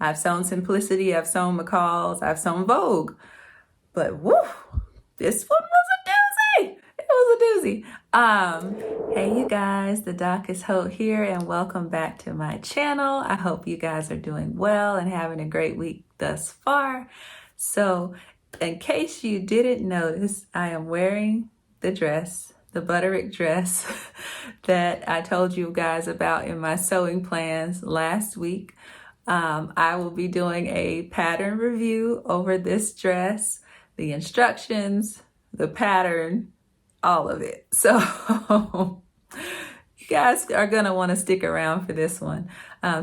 I've sewn Simplicity, I've sewn McCall's, I've sewn Vogue. But woo, this one was a doozy. It was a doozy. Hey you guys, the Doc is Hope here, and welcome back to my channel. I hope you guys are doing well and having a great week thus far. So, in case you didn't notice, I am wearing the dress, the Butterick dress that I told you guys about in my sewing plans last week. I will be doing a pattern review over this dress, the instructions, the pattern, all of it. So you guys are gonna want to stick around for this one.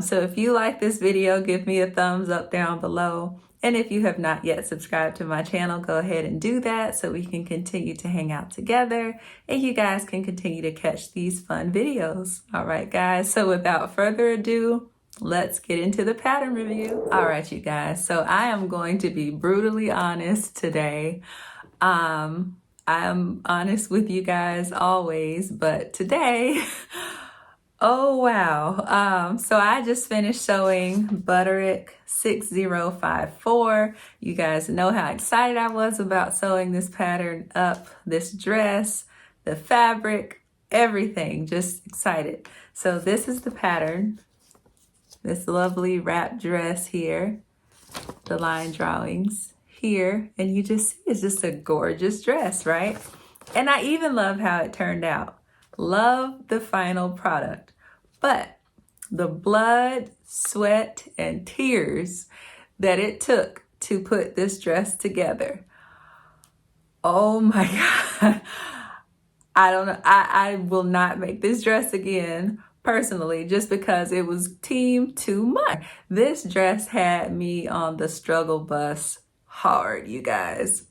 So if you like this video, give me a thumbs up down below. And if you have not yet subscribed to my channel, go ahead and do that so we can continue to hang out together and you guys can continue to catch these fun videos. All right, guys. So without further ado, let's get into the pattern review. All right, you guys. So I am going to be brutally honest today. I'm honest with you guys always, but today, oh wow. So I just finished sewing Butterick 6054. You guys know how excited I was about sewing this pattern up, this dress, the fabric, everything, just excited. So this is the pattern. This lovely wrap dress here, the line drawings here, and you just see it's just a gorgeous dress, right? And I even love how it turned out. Love the final product. But the blood, sweat, and tears that it took to put this dress together. Oh my God. I don't know. I will not make this dress again. Personally, just because it was team too much. This dress had me on the struggle bus hard, you guys.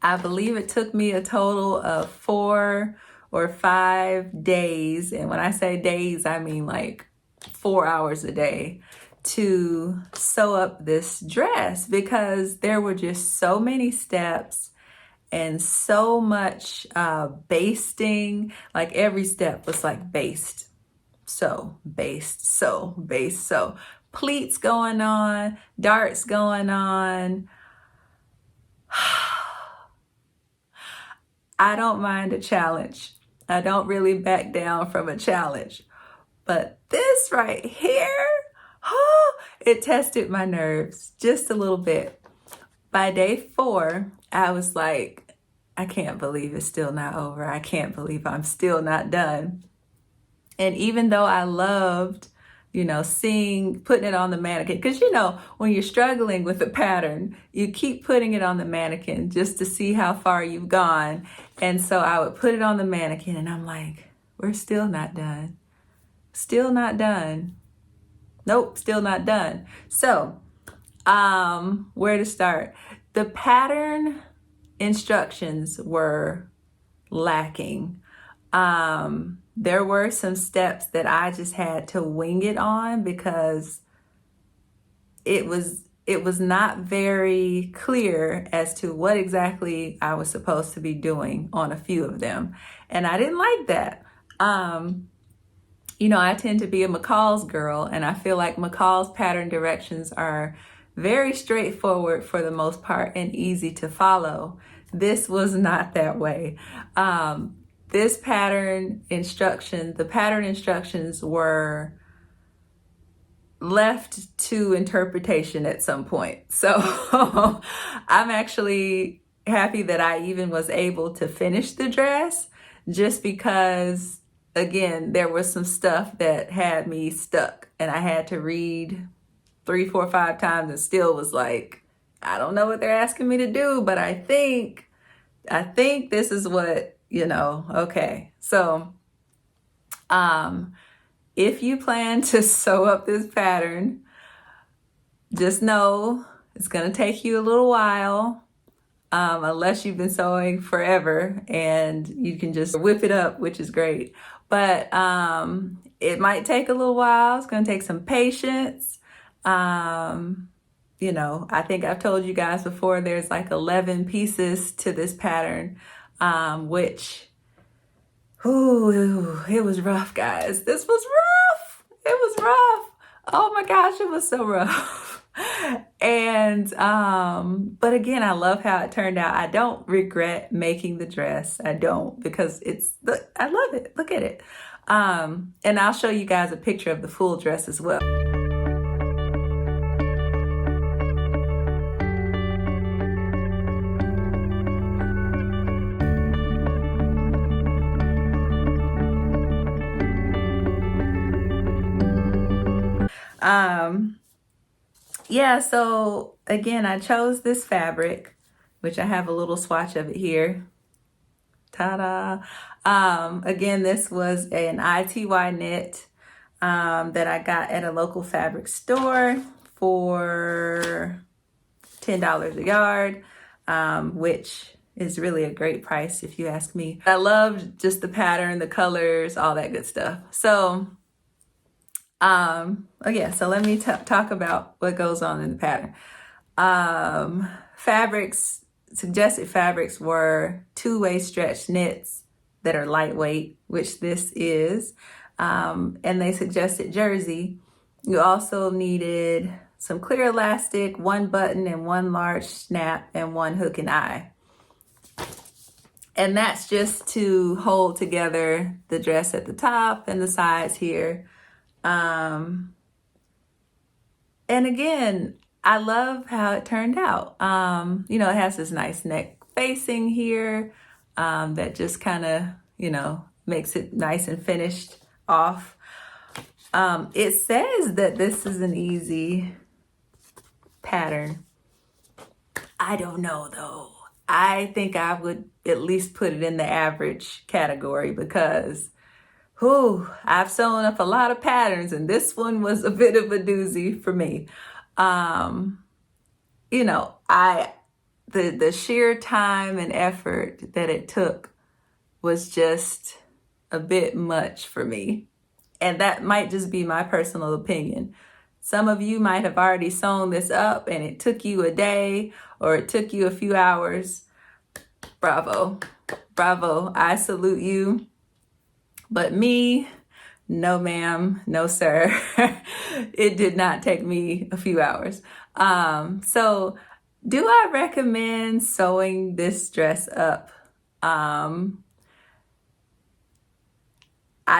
I believe it took me a total of 4 or 5 days. And when I say days, I mean like 4 hours a day to sew up this dress because there were just so many steps and so much basting. Like every step was like based, sew, based, sew, based, sew. Pleats going on, darts going on. I don't mind a challenge. I don't really back down from a challenge. But this right here, oh, it tested my nerves just a little bit. By day 4, I was like, I can't believe it's still not over. I can't believe I'm still not done. And even though I loved, putting it on the mannequin, because when you're struggling with a pattern, you keep putting it on the mannequin just to see how far you've gone. And so I would put it on the mannequin and I'm like, we're still not done. Still not done. Nope, still not done. So, where to start? The pattern instructions were lacking. There were some steps that I just had to wing it on because it was not very clear as to what exactly I was supposed to be doing on a few of them. And I didn't like that. I tend to be a McCall's girl, and I feel like McCall's pattern directions are very straightforward for the most part and easy to follow. This was not that way. This pattern instruction, the pattern instructions were left to interpretation at some point. So I'm actually happy that I even was able to finish the dress just because, again, there was some stuff that had me stuck and I had to read 3, 4, 5 times and still was like, I don't know what they're asking me to do, but I think this is what, okay. So, if you plan to sew up this pattern, just know it's going to take you a little while, unless you've been sewing forever and you can just whip it up, which is great. But it might take a little while. It's going to take some patience. I think I've told you guys before, there's like 11 pieces to this pattern, which, it was rough, guys. This was rough. It was rough. Oh my gosh, it was so rough. And but again, I love how it turned out. I don't regret making the dress. I don't, because I love it. Look at it. And I'll show you guys a picture of the full dress as well. Yeah, so again, I chose this fabric, which I have a little swatch of it here. Ta-da! Again, this was an ITY knit that I got at a local fabric store for $10 a yard, which is really a great price if you ask me. I loved just the pattern, the colors, all that good stuff. So oh yeah, so let me talk about what goes on in the pattern. Suggested fabrics were two-way stretch knits that are lightweight, which this is, and they suggested jersey. You also needed some clear elastic, one button and one large snap, and one hook and eye. And that's just to hold together the dress at the top and the sides here. And again, I love how it turned out. You know, it has this nice neck facing here that just kind of, you know, makes it nice and finished off. It says that this is an easy pattern. I don't know though. I think I would at least put it in the average category because I've sewn up a lot of patterns and this one was a bit of a doozy for me. You know, the sheer time and effort that it took was just a bit much for me. And that might just be my personal opinion. Some of you might have already sewn this up and it took you a day or it took you a few hours. Bravo. Bravo. I salute you. But me, no ma'am, no sir. It did not take me a few hours. So do I recommend sewing this dress up? I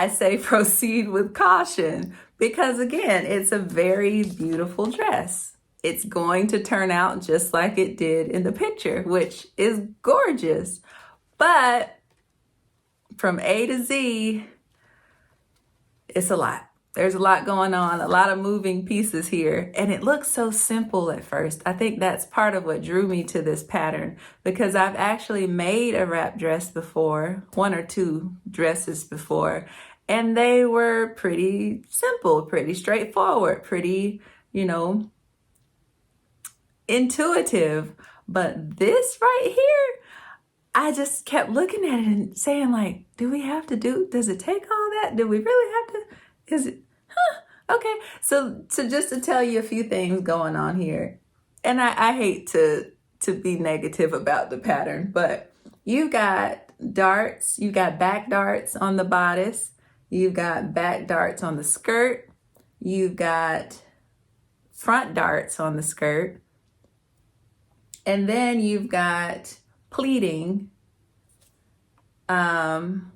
say proceed with caution because again, it's a very beautiful dress. It's going to turn out just like it did in the picture, which is gorgeous. But from A to Z, it's a lot. There's a lot going on, a lot of moving pieces here, and it looks so simple at first. I think that's part of what drew me to this pattern because I've actually made a wrap dress before, one or two dresses before, and they were pretty simple, pretty straightforward, pretty, you know, intuitive. But this right here, I just kept looking at it and saying like, does it take all that? Do we really have to? Is it, okay. So just to tell you a few things going on here, and I hate to be negative about the pattern, but you got darts, you got back darts on the bodice, you've got back darts on the skirt, you've got front darts on the skirt, and then you've got pleating on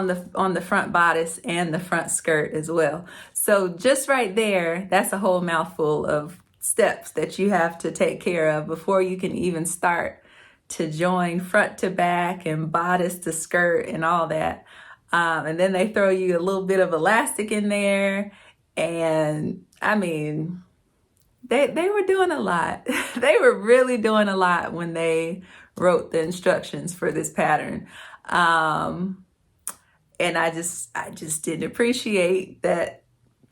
the front bodice and the front skirt as well. So just right there, that's a whole mouthful of steps that you have to take care of before you can even start to join front to back and bodice to skirt and all that. And then they throw you a little bit of elastic in there. And I mean, they were doing a lot. They were really doing a lot when they wrote the instructions for this pattern. And I just didn't appreciate that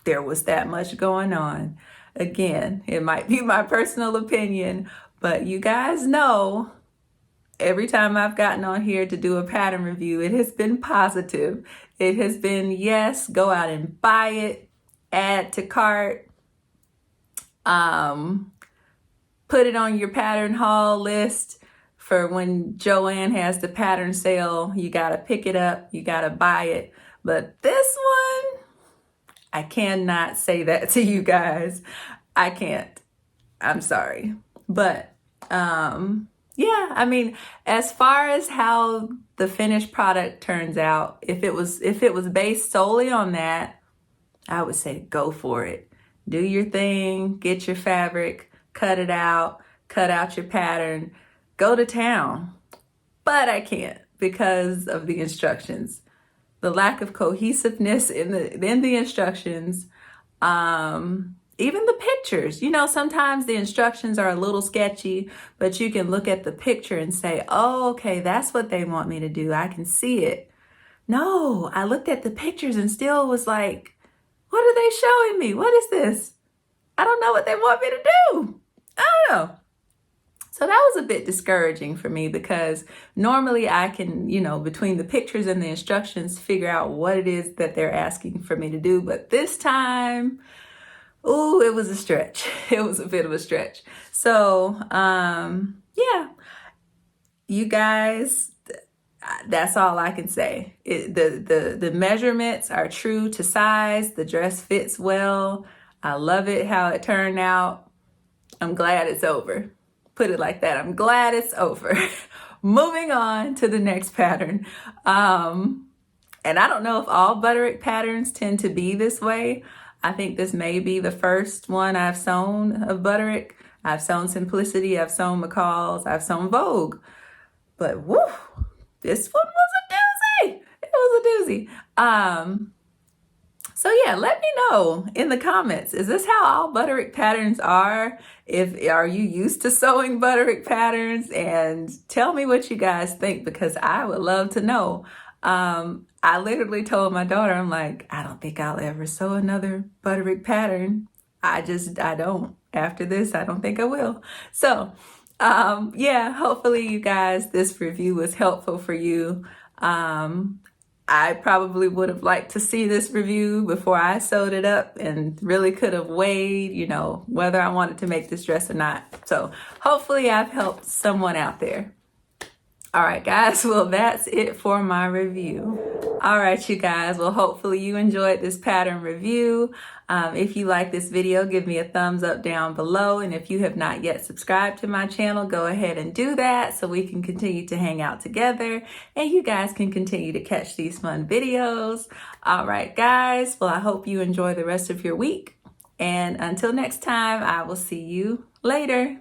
there was that much going on. Again, it might be my personal opinion, but you guys know every time I've gotten on here to do a pattern review, it has been positive. It has been, yes, go out and buy it, add to cart, put it on your pattern haul list. For when Joanne has the pattern sale, you got to pick it up, you got to buy it. But this one, I cannot say that to you guys. I can't. I'm sorry. But yeah, I mean, as far as how the finished product turns out, if it was based solely on that, I would say go for it. Do your thing, get your fabric, cut it out, cut out your pattern, go to town. But I can't because of the instructions. The lack of cohesiveness in the instructions, even the pictures. You know, sometimes the instructions are a little sketchy, but you can look at the picture and say, oh, okay, that's what they want me to do. I can see it. No, I looked at the pictures and still was like, what are they showing me? What is this? I don't know what they want me to do. I don't know. So that was a bit discouraging for me because normally I can, you know, between the pictures and the instructions, figure out what it is that they're asking for me to do. But this time, ooh, it was a stretch. It was a bit of a stretch. So, yeah, you guys, that's all I can say. The measurements are true to size. The dress fits well. I love it how it turned out. I'm glad it's over. Put it like that. I'm glad it's over. Moving on to the next pattern. And I don't know if all Butterick patterns tend to be this way. I think this may be the first one I've sewn of Butterick. I've sewn Simplicity, I've sewn McCall's, I've sewn Vogue. But woo, this one was a doozy. It was a doozy. So yeah, let me know in the comments, is this how all Butterick patterns are? Are you used to sewing Butterick patterns? And tell me what you guys think, because I would love to know. I literally told my daughter, I'm like, I don't think I'll ever sew another Butterick pattern. I don't. After this, I don't think I will. So yeah, hopefully you guys, this review was helpful for you. I probably would have liked to see this review before I sewed it up and really could have weighed, you know, whether I wanted to make this dress or not. So hopefully I've helped someone out there. All right, guys, well, that's it for my review. All right, you guys, well, hopefully you enjoyed this pattern review. If you like this video, give me a thumbs up down below. And if you have not yet subscribed to my channel, go ahead and do that so we can continue to hang out together and you guys can continue to catch these fun videos. All right, guys, well, I hope you enjoy the rest of your week. And until next time, I will see you later.